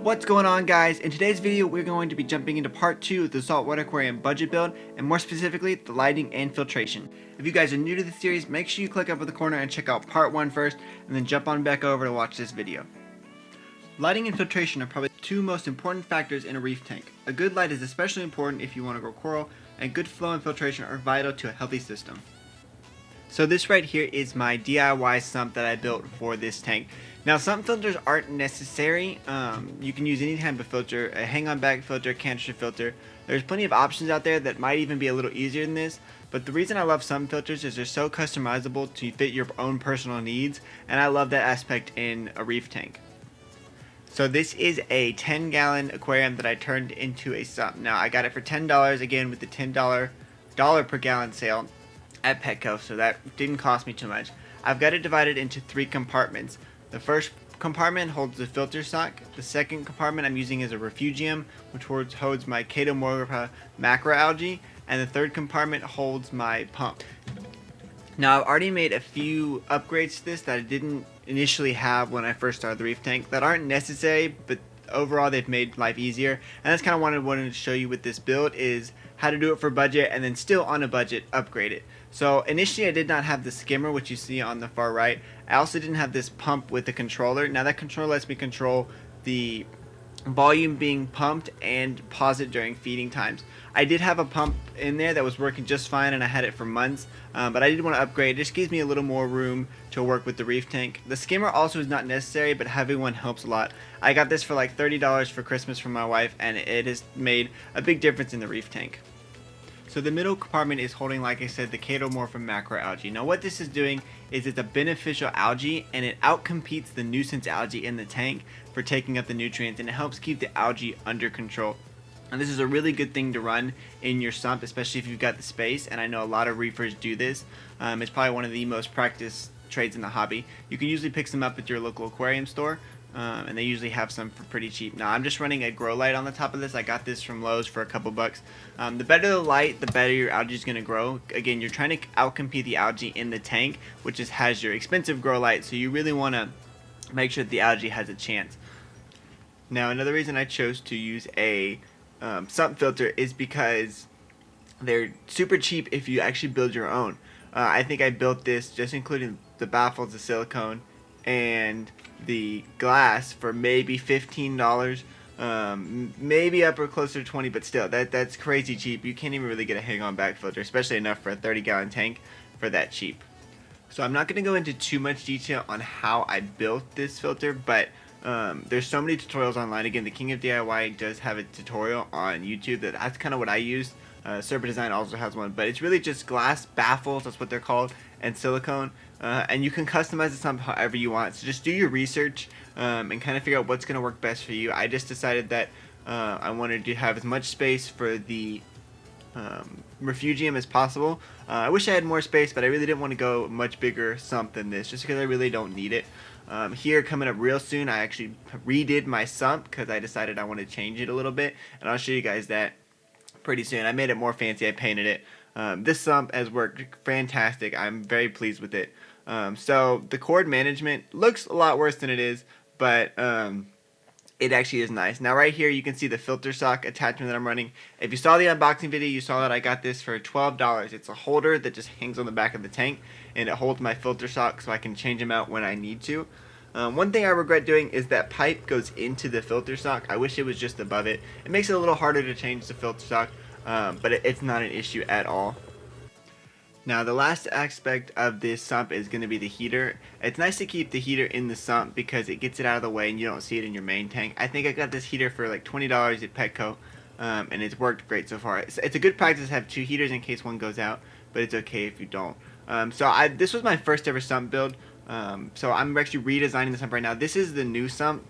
What's going on, guys? In today's video we're going to be jumping into part 2 of the saltwater aquarium budget build, and more specifically the lighting and filtration. If you guys are new to the series, make sure you click up in the corner and check out part 1 first, and then jump on back over to watch this video. Lighting and filtration are probably the two most important factors in a reef tank. A good light is especially important if you want to grow coral, and good flow and filtration are vital to a healthy system. So this right here is my DIY sump that I built for this tank. Now, sump filters aren't necessary. You can use any type of filter, a hang-on back filter, canister filter. There's plenty of options out there that might even be a little easier than this. But the reason I love sump filters is they're so customizable to fit your own personal needs, and I love that aspect in a reef tank. So this is a 10-gallon aquarium that I turned into a sump. Now I got it for $10, again with the $10 per gallon sale at Petco, so that didn't cost me too much. I've got it divided into 3 compartments. The first compartment holds the filter sock. The second compartment I'm using is a refugium, which holds my Chaetomorpha macroalgae, and the third compartment holds my pump. Now I've already made a few upgrades to this that I didn't initially have when I first started the reef tank that aren't necessary, but overall they've made life easier, and that's kind of what I wanted to show you with this build, is how to do it for budget and then still on a budget upgrade it. So initially I did not have the skimmer, which you see on the far right. I also didn't have this pump with the controller. Now that controller lets me control the volume being pumped and pause it during feeding times. I did have a pump in there that was working just fine, and I had it for months, but I did want to upgrade. It just gives me a little more room to work with the reef tank. The skimmer also is not necessary, but having one helps a lot. I got this for like $30 for Christmas from my wife, and it has made a big difference in the reef tank. So the middle compartment is holding, like I said, the Chaetomorpha macroalgae. Now what this is doing is it's a beneficial algae, and it outcompetes the nuisance algae in the tank for taking up the nutrients, and it helps keep the algae under control. And this is a really good thing to run in your sump, especially if you've got the space, and I know a lot of reefers do this. It's probably one of the most practiced trades in the hobby. You can usually pick some up at your local aquarium store, and they usually have some for pretty cheap. Now I'm just running a grow light on the top of this. I got this from Lowe's for a couple bucks. The better the light, the better your algae is going to grow. Again, you're trying to outcompete the algae in the tank, which has your expensive grow light, so you really want to make sure that the algae has a chance. Now another reason I chose to use a sump filter is because they're super cheap if you actually build your own. I think I built this, just including the baffles, the silicone, and the glass, for maybe $15, maybe up or closer to 20, but still that's crazy cheap. You can't even really get a hang-on back filter, especially enough for a 30-gallon tank, for that cheap. So I'm not going to go into too much detail on how I built this filter, but there's so many tutorials online. Again, the King of DIY does have a tutorial on YouTube that's kind of what I used. Serpent Design also has one, but it's really just glass baffles, that's what they're called, and silicone, and you can customize the sump however you want. So just do your research and kind of figure out what's going to work best for you. I just decided that I wanted to have as much space for the refugium as possible. I wish I had more space, but I really didn't want to go much bigger sump than this, just because I really don't need it. Here coming up real soon, I actually redid my sump because I decided I want to change it a little bit, and I'll show you guys that pretty soon. I made it more fancy, I painted it. This sump has worked fantastic. I'm very pleased with it. So the cord management looks a lot worse than it is, but it actually is nice. Now right here you can see the filter sock attachment that I'm running. If you saw the unboxing video, you saw that I got this for $12. It's a holder that just hangs on the back of the tank, and it holds my filter sock so I can change them out when I need to. One thing I regret doing is that pipe goes into the filter sock. I wish it was just above it. It makes it a little harder to change the filter sock, but it's not an issue at all. Now the last aspect of this sump is going to be the heater. It's nice to keep the heater in the sump because it gets it out of the way and you don't see it in your main tank. I think I got this heater for like $20 at Petco, and it's worked great so far. It's a good practice to have 2 heaters in case one goes out, but it's okay if you don't. This was my first ever sump build. So I'm actually redesigning the sump right now. This is the new sump.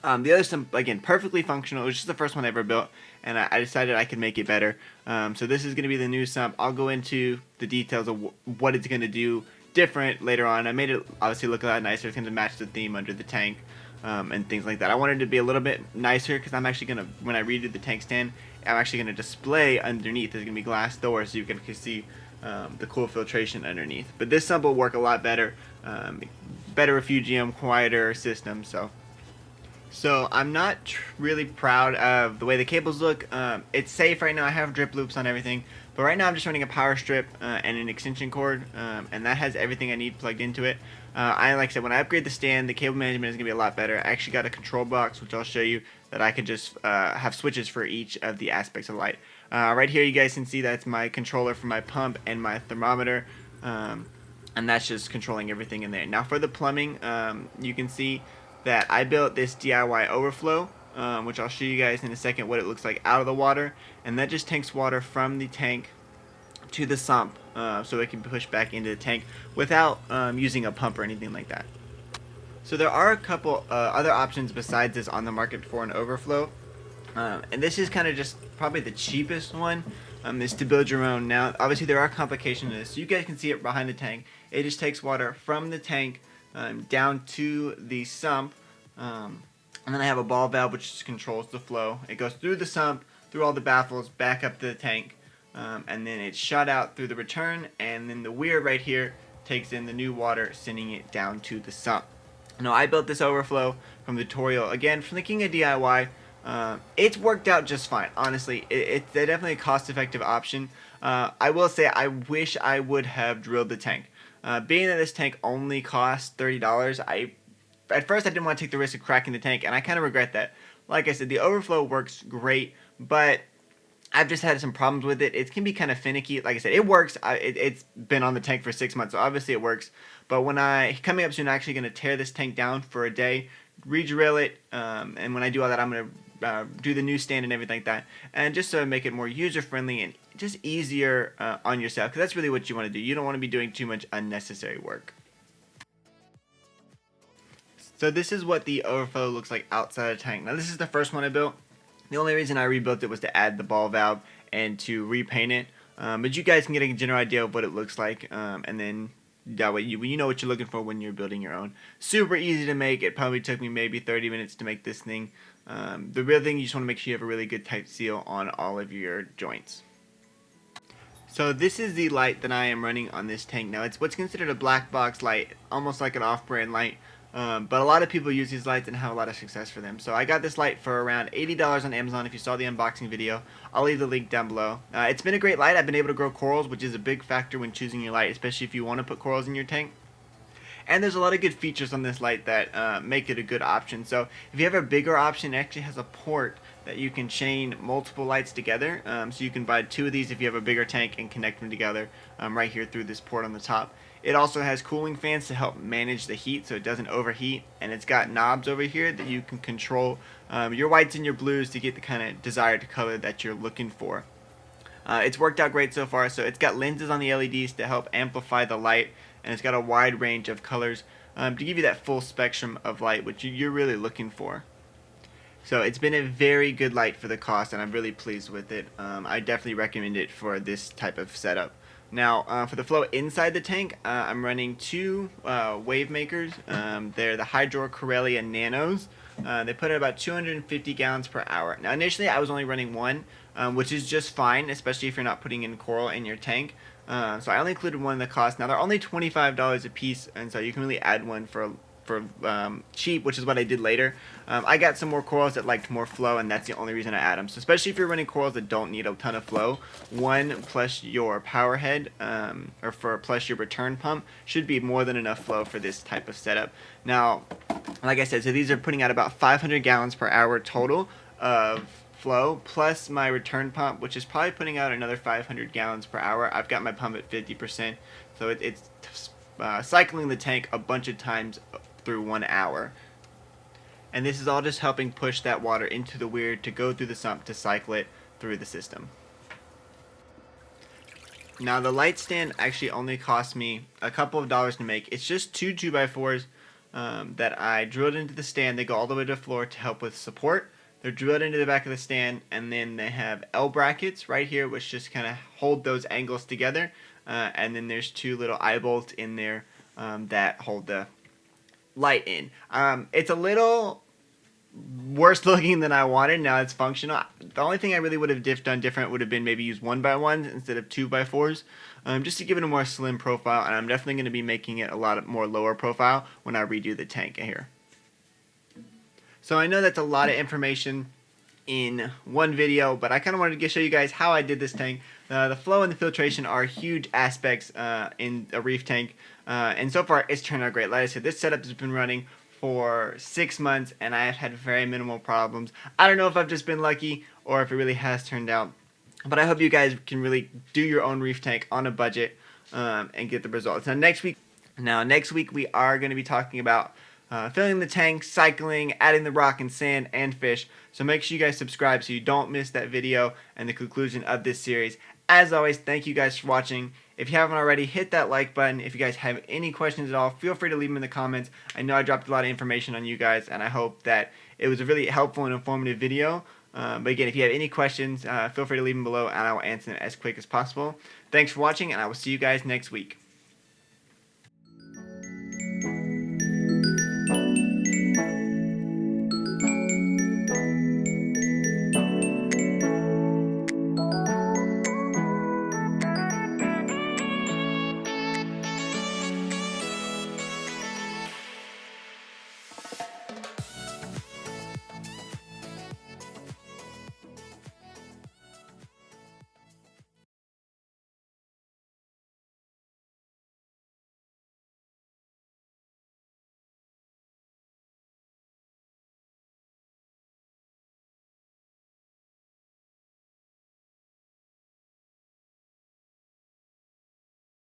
The other sump, again, perfectly functional. It was just the first one I ever built, and I decided I could make it better. So this is going to be the new sump. I'll go into the details of what it's going to do different later on. I made it obviously look a lot nicer. It's going to match the theme under the tank, and things like that. I wanted it to be a little bit nicer because I'm actually going to, when I redo the tank stand, I'm actually going to display underneath. There's going to be glass doors so you can see the cool filtration underneath. But this sump will work a lot better. Better refugium, quieter system. So So I'm not really proud of the way the cables look. It's safe right now. I have drip loops on everything, but right now I'm just running a power strip and an extension cord, and that has everything I need plugged into it. Like I said, when I upgrade the stand, the cable management is gonna be a lot better. I actually got a control box, which I'll show you, that I could just have switches for each of the aspects of light. Right here, you guys can see that's my controller for my pump and my thermometer. And that's just controlling everything in there. Now for the plumbing, you can see that I built this DIY overflow, which I'll show you guys in a second what it looks like out of the water, and that just takes water from the tank to the sump so it can push back into the tank without using a pump or anything like that. So there are a couple other options besides this on the market for an overflow, and this is kind of just probably the cheapest one, is to build your own. Now obviously there are complications to this. You guys can see it behind the tank. It just takes water from the tank down to the sump, and then I have a ball valve which just controls the flow. It goes through the sump, through all the baffles, back up to the tank, and then it's shot out through the return, and then the weir right here takes in the new water, sending it down to the sump. Now I built this overflow from the tutorial, again from the King of DIY. It's worked out just fine, honestly. It's definitely a cost-effective option. I will say I wish I would have drilled the tank. Being that this tank only costs $30, at first I didn't want to take the risk of cracking the tank, and I kind of regret that. Like I said, the overflow works great, but I've just had some problems with it. It can be kind of finicky. Like I said, it works. It's been on the tank for 6 months, so obviously it works. But coming up soon, I'm actually going to tear this tank down for a day, re-drill it, and when I do all that, I'm going to do the new stand and everything like that, and just so make it more user-friendly and just easier on yourself, because that's really what you want to do. You don't want to be doing too much unnecessary work. So this is what the overflow looks like outside the tank. Now this is the first one I built. The only reason I rebuilt it was to add the ball valve and to repaint it, but you guys can get a general idea of what it looks like, and then that way you know what you're looking for when you're building your own. Super easy to make. It probably took me maybe 30 minutes to make this thing. The real thing, you just want to make sure you have a really good tight seal on all of your joints. So this is the light that I am running on this tank. Now it's what's considered a black box light, almost like an off-brand light, but a lot of people use these lights and have a lot of success for them. So I got this light for around $80 on Amazon. If you saw the unboxing video, I'll leave the link down below. It's been a great light. I've been able to grow corals, which is a big factor when choosing your light, especially if you want to put corals in your tank. And there's a lot of good features on this light that make it a good option. So if you have a bigger option, it actually has a port that you can chain multiple lights together. So you can buy 2 of these if you have a bigger tank and connect them together right here through this port on the top. It also has cooling fans to help manage the heat so it doesn't overheat. And it's got knobs over here that you can control your whites and your blues to get the kind of desired color that you're looking for. It's worked out great so far. So it's got lenses on the LEDs to help amplify the light, and it's got a wide range of colors to give you that full spectrum of light, which you're really looking for. So it's been a very good light for the cost, and I'm really pleased with it. I definitely recommend it for this type of setup. Now for the flow inside the tank, I'm running 2 wave makers. They're the Hydro Corellia Nanos. They put out about 250 gallons per hour. Now initially I was only running 1, which is just fine, especially if you're not putting in coral in your tank. So I only included 1 in the cost. Now they're only $25 a piece, and so you can really add 1 for cheap, which is what I did later. I got some more corals that liked more flow, and that's the only reason I add them. So especially if you're running corals that don't need a ton of flow, 1 plus your power head plus your return pump should be more than enough flow for this type of setup. Now, like I said, so these are putting out about 500 gallons per hour total of flow, plus my return pump, which is probably putting out another 500 gallons per hour. I've got my pump at 50%, so it's cycling the tank a bunch of times through 1 hour. And this is all just helping push that water into the weir to go through the sump to cycle it through the system. Now the light stand actually only cost me a couple of dollars to make. It's just 2 2x4s that I drilled into the stand. They go all the way to the floor to help with support. They're drilled into the back of the stand, and then they have L brackets right here which just kind of hold those angles together, and then there's 2 little eye bolts in there that hold the light in. It's a little worse looking than I wanted. Now it's functional. The only thing I really would have done different would have been maybe use 1x1s instead of 2x4s, just to give it a more slim profile, and I'm definitely going to be making it a lot more lower profile when I redo the tank here. So I know that's a lot of information in one video, but I kind of wanted to show you guys how I did this tank. The flow and the filtration are huge aspects in a reef tank, and so far it's turned out great. Like I said, this setup has been running for 6 months and I have had very minimal problems. I don't know if I've just been lucky or if it really has turned out, but I hope you guys can really do your own reef tank on a budget and get the results. Next week we are going to be talking about filling the tank, cycling, adding the rock and sand and fish. So make sure you guys subscribe so you don't miss that video and the conclusion of this series. As always, thank you guys for watching. If you haven't already, hit that like button. If you guys have any questions at all, feel free to leave them in the comments. I know I dropped a lot of information on you guys, and I hope that it was a really helpful and informative video. But again, if you have any questions, feel free to leave them below, and I will answer them as quick as possible. Thanks for watching, and I will see you guys next week.